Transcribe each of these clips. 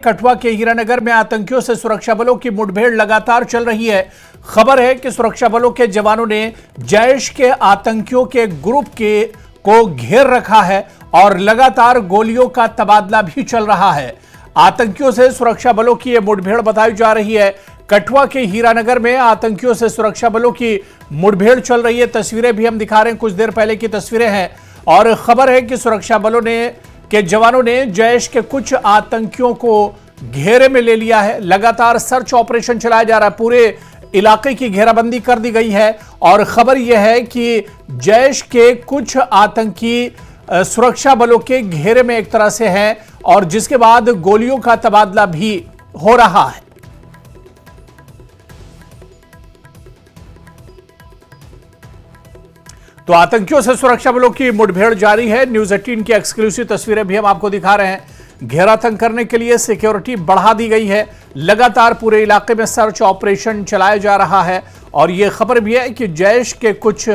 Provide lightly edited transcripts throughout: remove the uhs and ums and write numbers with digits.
कठुआ के हीरानगर में आतंकियों से सुरक्षा बलों की मुठभेड़ लगातार चल रही है। खबर है कि सुरक्षा बलों के जवानों ने जैश के आतंकियों के ग्रुप को घेर रखा है और लगातार गोलियों का तबादला भी चल रहा है। आतंकियों से सुरक्षा बलों की यह मुठभेड़ बताई जा रही है। कठुआ के हीरानगर में आतंकियों से सुरक्षा बलों की मुठभेड़ चल रही है। तस्वीरें भी हम दिखा रहे हैं, कुछ देर पहले की तस्वीरें हैं और खबर है कि सुरक्षा बलों के जवानों ने जैश के कुछ आतंकियों को घेरे में ले लिया है। लगातार सर्च ऑपरेशन चलाया जा रहा है, पूरे इलाके की घेराबंदी कर दी गई है और खबर यह है कि जैश के कुछ आतंकी सुरक्षा बलों के घेरे में एक तरह से हैं और जिसके बाद गोलियों का तबादला भी हो रहा है। तो आतंकियों से सुरक्षा बलों की मुठभेड़ जारी है। न्यूज 18 की एक्सक्लूसिव तस्वीरें भी हम आपको दिखा रहे हैं। घेरातंग करने के लिए सिक्योरिटी बढ़ा दी गई है। लगातार पूरे इलाके में सर्च ऑपरेशन चलाया जा रहा है और यह खबर भी है कि जैश के कुछ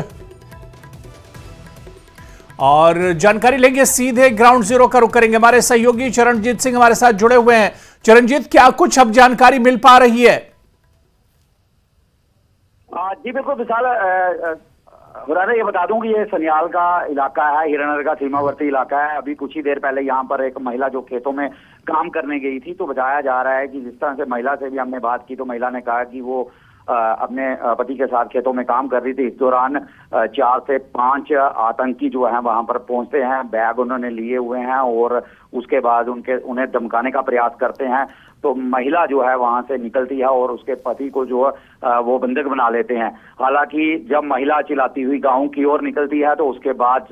और जानकारी लेंगे, सीधे ग्राउंड जीरो का रुख करेंगे। हमारे सहयोगी चरणजीत सिंह हमारे साथ जुड़े हुए हैं। चरणजीत, क्या कुछ अब जानकारी मिल पा रही है? जी बिल्कुल विशाल, हुराना ये बता दूं कि ये सनियाल का इलाका है, हीरानगर का सीमावर्ती इलाका है। अभी कुछ ही देर पहले यहाँ पर एक महिला जो खेतों में काम करने गई थी, तो बताया जा रहा है कि जिस तरह से महिला से भी हमने बात की तो महिला ने कहा कि वो अपने पति के साथ खेतों में काम कर रही थी। इस दौरान 4 से 5 आतंकी जो है वहां पर पहुंचते हैं, बैग उन्होंने लिए हुए हैं और उसके बाद उन्हें धमकाने का प्रयास करते हैं। तो महिला जो है वहां से निकलती है और उसके पति को जो वो बंधक बना लेते हैं। हालांकि जब महिला चिल्लाती हुई गांव की ओर निकलती है तो उसके बाद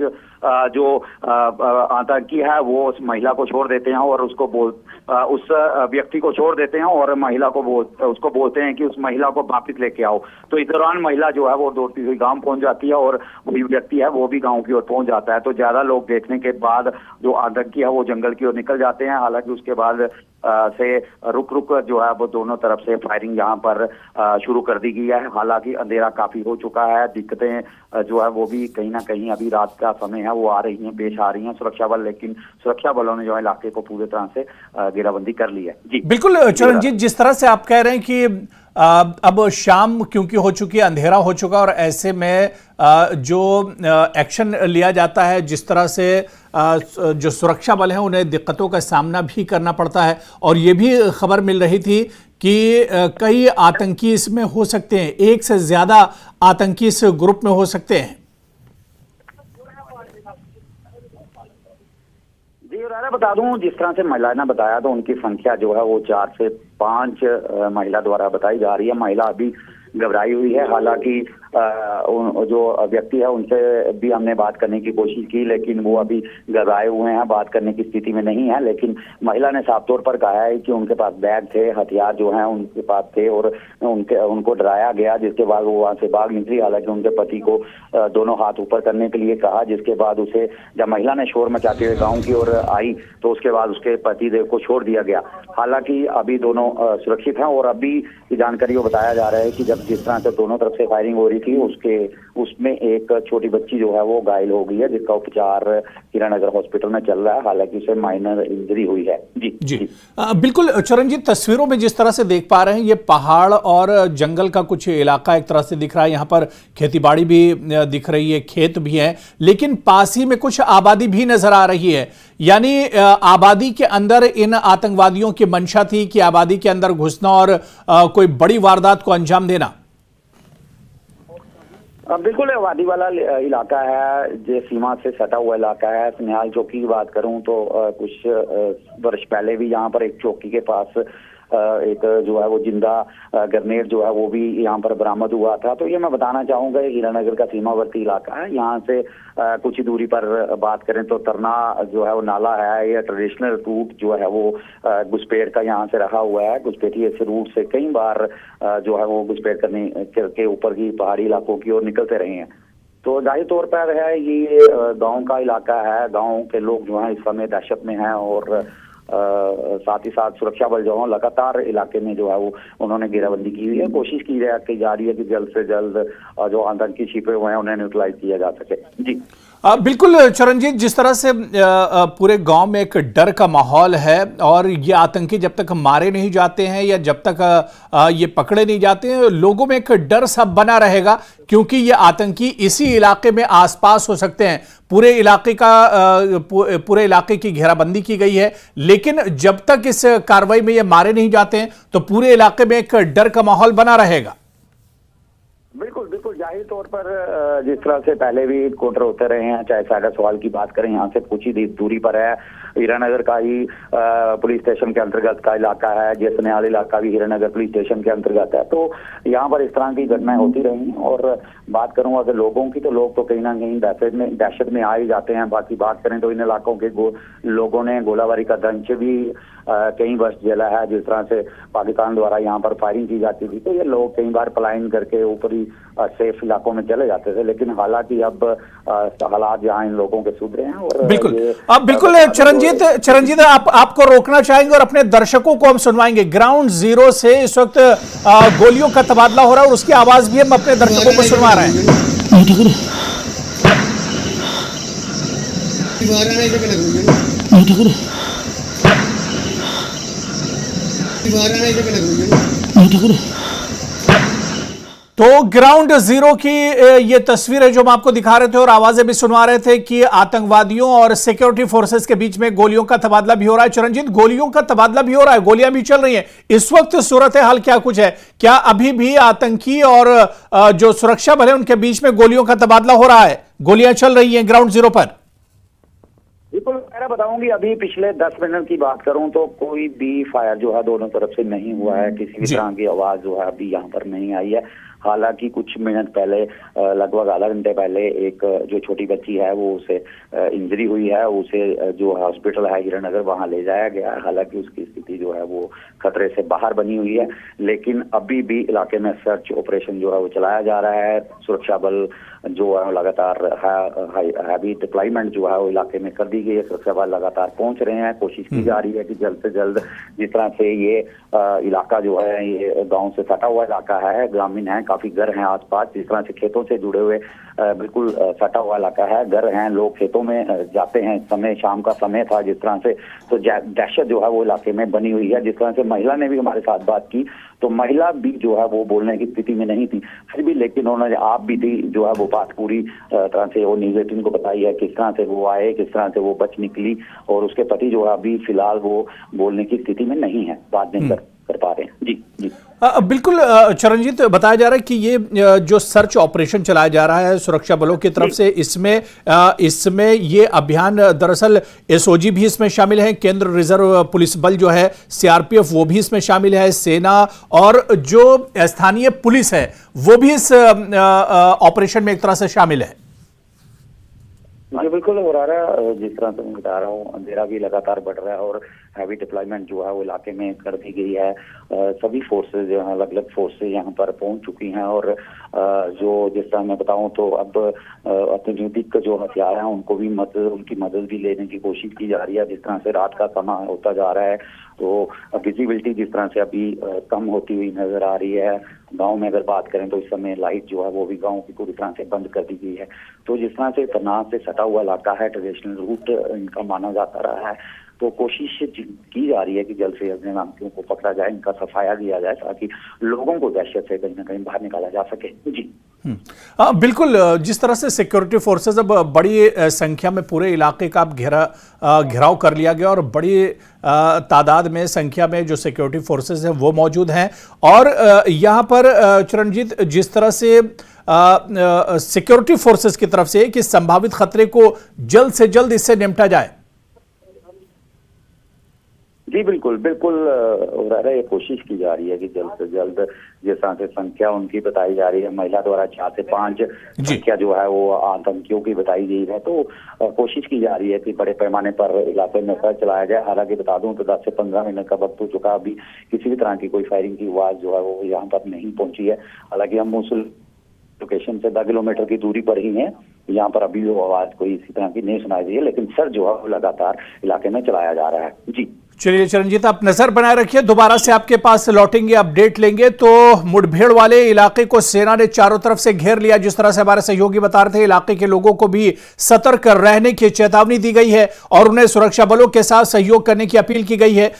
जो आतंकी है वो उस महिला को छोड़ देते हैं और उस व्यक्ति को छोड़ देते हैं और महिला को उसको बोलते हैं कि उस महिला को वापस लेके आओ। तो इस दौरान महिला जो है वो दौड़ती हुई गांव पहुंच जाती है और वही व्यक्ति है वो भी गांव की ओर पहुंच जाता है। तो ज्यादा लोग देखने के बाद जो आतंकी है वो जंगल की ओर निकल जाते हैं। हालांकि उसके बाद से रुक जो है वो दोनों तरफ से फायरिंग यहाँ पर शुरू कर दी गई है। हालांकि अंधेरा काफी हो चुका है, दिक्कतें जो है वो भी कहीं ना कहीं अभी रात का समय है वो आ रही हैं, पेश आ रही हैं सुरक्षा बल, लेकिन सुरक्षा बलों ने जो है इलाके को पूरी तरह से घेराबंदी कर ली है। जी बिल्कुल चरणजीत, जिस तरह से आप कह रहे हैं कि अब शाम क्योंकि हो चुकी है, अंधेरा हो चुका और ऐसे में जो एक्शन लिया जाता है, जिस तरह से जो सुरक्षा बल हैं उन्हें दिक्कतों का सामना भी करना पड़ता है और ये भी खबर मिल रही थी कि कई आतंकी इसमें हो सकते हैं, एक से ज्यादा आतंकी इस ग्रुप में हो सकते हैं। जी और बता दूं, जिस तरह से महिला ने बताया तो उनकी संख्या जो है वो 4 से 5 महिला द्वारा बताई जा रही है। महिला अभी घबराई हुई है। हालांकि जो व्यक्ति है उनसे भी हमने बात करने की कोशिश की लेकिन वो अभी घबराए हुए हैं, बात करने की स्थिति में नहीं है। लेकिन महिला ने साफ तौर पर कहा है कि उनके पास बैग थे, हथियार जो हैं उनके पास थे और उनको डराया गया, जिसके बाद वो वहां से भाग निकली। हालांकि उनके पति को दोनों हाथ ऊपर करने के लिए कहा, जिसके बाद उसे जब महिला ने शोर मचाते हुए गाँव की ओर आई तो उसके बाद उसके पति देव को छोड़ दिया गया। हालांकि अभी दोनों सुरक्षित हैं और अभी की जानकारी को बताया जा रहा है कि जब जिस तरह से दोनों तरफ से फायरिंग हो रही थी उसमें एक छोटी बच्ची जो है वो घायल हो गई है, जिसका उपचार हीरानगर हॉस्पिटल में चल रहा है। हालांकि उसे माइनर इंजरी हुई है। जी बिल्कुल चरणजीत, तस्वीरों में जिस तरह से देख पा रहे हैं ये पहाड़ और जंगल का कुछ इलाका एक तरह से दिख रहा है। यहाँ पर खेतीबाड़ी भी दिख रही है, खेत भी है, लेकिन पास ही में कुछ आबादी भी नजर आ रही है। यानी आबादी के अंदर इन आतंकवादियों की मंशा थी कि आबादी के अंदर घुसना और कोई बड़ी वारदात को अंजाम देना। बिल्कुल आबादी वाला इलाका है, जो सीमा से सटा हुआ इलाका है। सनियाल चौकी की बात करूं तो कुछ वर्ष पहले भी यहाँ पर एक चौकी के पास एक जो है वो जिंदा ग्रेनेड जो है वो भी यहाँ पर बरामद हुआ था। तो ये मैं बताना चाहूंगा, हीरानगर का सीमावर्ती इलाका है। यहाँ से कुछ ही दूरी पर बात करें तो तरना जो है वो नाला है। ये ट्रेडिशनल रूट जो है वो घुसपैठ का यहाँ से रहा हुआ है। घुसपैठी ऐसे रूट से कई बार जो है वो घुसपैठ करने के ऊपर की पहाड़ी इलाकों की ओर निकलते रहे हैं। तो जाहिर तौर पर है ये गाँव का इलाका है। गाँव के लोग जो है इस समय दहशत में हैं और साथ ही साथ सुरक्षा बल जो है लगातार इलाके में जो है वो उन्होंने घेराबंदी की हुई है। कोशिश की जा रही है कि जल्द से जल्द जो आतंकी छिपे हुए हैं उन्हें न्यूट्रलाइज किया जा सके। जी बिल्कुल चरणजीत, जिस तरह से पूरे गांव में एक डर का माहौल है और ये आतंकी जब तक मारे नहीं जाते हैं या जब तक ये पकड़े नहीं जाते हैं, लोगों में एक डर सा बना रहेगा, क्योंकि ये आतंकी इसी इलाके में आसपास हो सकते हैं। पूरे इलाके की घेराबंदी की गई है, लेकिन जब तक इस कार्रवाई में ये मारे नहीं जाते हैं तो पूरे इलाके में एक डर का माहौल बना रहेगा। बिल्कुल बिल्कुल, जाहिर तौर पर जिस तरह से पहले भी काउंटर होते रहे हैं, चाहे साइडर सवाल की बात करें, यहाँ से कुछ ही दूरी पर है हीरानगर का ही पुलिस स्टेशन के अंतर्गत का इलाका है, जैसनियाल इलाका भी हीरानगर पुलिस स्टेशन के अंतर्गत है। तो यहाँ पर इस तरह की घटनाएं होती रही हैं। और बात करूँ अगर लोगों की, तो लोग तो कहीं ना कहीं दहशत में आ ही जाते हैं। बाकी बात करें तो इन इलाकों के लोगों ने गोलाबारी का दंश भी कई वर्ष झेला है। जिस तरह से पाकिस्तान द्वारा यहाँ पर फायरिंग की जाती थी, तो ये लोग कई बार पलायन करके ऊपरी सेफ इलाकों में चले जाते थे, लेकिन हालांकि अब हालात यहाँ इन लोगों के सुधरे हैं। और बिल्कुल, अब बिल्कुल चरणजीत आपको रोकना चाहेंगे और अपने दर्शकों को हम सुनवाएंगे। ग्राउंड जीरो से इस वक्त गोलियों का तबादला हो रहा है और उसकी आवाज भी हम अपने दर्शकों को सुनवा रहे हैं। तो ग्राउंड जीरो की ये तस्वीर है जो हम आपको दिखा रहे थे और आवाजें भी सुनवा रहे थे कि आतंकवादियों और सिक्योरिटी फोर्सेस के बीच में गोलियों का तबादला भी हो रहा है। चरणजीत, गोलियों का तबादला भी हो रहा है, गोलियां भी चल रही हैं। इस वक्त सूरत हाल क्या कुछ है? क्या अभी भी आतंकी और जो सुरक्षा बल है उनके बीच में गोलियों का तबादला हो रहा है, गोलियां चल रही हैं ग्राउंड जीरो पर? बिल्कुल, मैं बताऊंगी अभी पिछले 10 मिनट की बात करूं तो कोई भी फायर जो है दोनों तरफ से नहीं हुआ है। किसी भी तरह की आवाज जो है अभी यहाँ पर नहीं आई है। हालांकि कुछ मिनट पहले, लगभग आधा घंटे पहले, एक जो छोटी बच्ची है वो उसे इंजरी हुई है, उसे जो हॉस्पिटल है हीरानगर वहां ले जाया गया है। हालांकि उसकी स्थिति जो है वो खतरे से बाहर बनी हुई है, लेकिन अभी भी इलाके में सर्च ऑपरेशन जो है वो चलाया जा रहा है। सुरक्षा बल जो है लगातार हैवी डिप्लॉयमेंट जो है वो इलाके में कर दी गई है। सुरक्षा बल लगातार पहुंच रहे हैं। कोशिश की जा रही है कि जल्द से जल्द, जिस तरह से ये इलाका जो है ये गांव से सटा हुआ इलाका है, ग्रामीण है, काफी घर हैं आसपास, जिस तरह से खेतों से जुड़े हुए बिल्कुल सटा हुआ इलाका है, घर हैं, लोग खेतों में जाते हैं। समय शाम का समय था जिस तरह से, तो दहशत जो है वो इलाके में बनी हुई है। जिस तरह से महिला ने भी हमारे साथ बात की, तो महिला भी जो है वो बोलने की स्थिति में नहीं थी, फिर भी लेकिन उन्होंने आप भी थी जो है वो बात पूरी तरह से वो न्यूज़ 18 को बताई है, किस तरह से वो आए, किस तरह से वो बच निकली। और उसके पति जो है अभी फिलहाल वो बोलने की स्थिति में नहीं है, बात नहीं कर पा रहे हैं। जी जी बिल्कुल चरणजीत, बताया जा रहा है कि ये जो सर्च ऑपरेशन चलाया जा रहा है सुरक्षा बलों की तरफ से, इसमें ये अभियान दरअसल एसओजी भी इसमें शामिल है, केंद्र रिजर्व पुलिस बल जो है सीआरपीएफ वो भी इसमें शामिल है, सेना और जो स्थानीय पुलिस है वो भी इस ऑपरेशन में एक तरह से शामिल है। जी बिल्कुल हो रहा है। जिस तरह से मैं बता रहा हूँ, अंधेरा भी लगातार बढ़ रहा है और हैवी डिप्लॉयमेंट जो है वो इलाके में कर दी गई है। सभी फोर्सेज जो है, अलग अलग फोर्सेज यहाँ पर पहुंच चुकी हैं। और जो जिस तरह मैं बताऊं तो अब अत्याधुनिक जो हथियार हैं उनको भी उनकी मदद भी लेने की कोशिश की जा रही है। जिस तरह से रात का समय होता जा रहा है तो विजिबिलिटी जिस तरह से अभी कम होती हुई नजर आ रही है। गांव में अगर बात करें तो इस समय लाइट जो है वो भी गांव की पूरी तरह से बंद कर दी गई है। तो जिस तरह से तनाव से सटा हुआ इलाका है, ट्रेडिशनल रूट इनका माना जाता रहा है, तो कोशिश की जा रही है कि जल्द से जल्द नामकियों को पकड़ा जाए, इनका सफाया किया जाए, ताकि लोगों को दहशत से कहीं ना कहीं बाहर निकाला जा सके। जी बिल्कुल, जिस तरह से सिक्योरिटी फोर्सेज अब बड़ी संख्या में पूरे इलाके का अब घेराव कर लिया गया और बड़ी तादाद में संख्या में जो सिक्योरिटी फोर्सेज हैं वो मौजूद हैं। और यहाँ पर चरणजीत, जिस तरह से सिक्योरिटी फोर्सेज की तरफ से कि संभावित खतरे को जल्द से जल्द इससे निपटा जाए। जी बिल्कुल बिल्कुल हो रहा है। ये कोशिश की जा रही है कि जल्द से जल्द, जिस तरह से संख्या उनकी बताई जा रही है, महिला द्वारा 4 से 5 संख्या जो है वो आतंकियों की बताई गई है, तो कोशिश की जा रही है कि बड़े पैमाने पर इलाके में सर्च चलाया जाए। हालांकि बता दूं तो 10 से 15 मिनट का वक्त हो चुका, अभी किसी भी तरह की कोई फायरिंग की आवाज जो है वो यहाँ पर नहीं पहुंची है। हालांकि हम उस लोकेशन से 10 किलोमीटर की दूरी पर ही है, यहाँ पर अभी वो आवाज कोई इसी तरह की नहीं सुनाई दी है, लेकिन सर्च जो है वो लगातार इलाके में चलाया जा रहा है। जी चलिए चरणजीत, आप नजर बनाए रखिए, दोबारा से आपके पास लौटेंगे, अपडेट लेंगे। तो मुठभेड़ वाले इलाके को सेना ने चारों तरफ से घेर लिया, जिस तरह से हमारे सहयोगी बता रहे थे। इलाके के लोगों को भी सतर्क रहने की चेतावनी दी गई है और उन्हें सुरक्षा बलों के साथ सहयोग करने की अपील की गई है।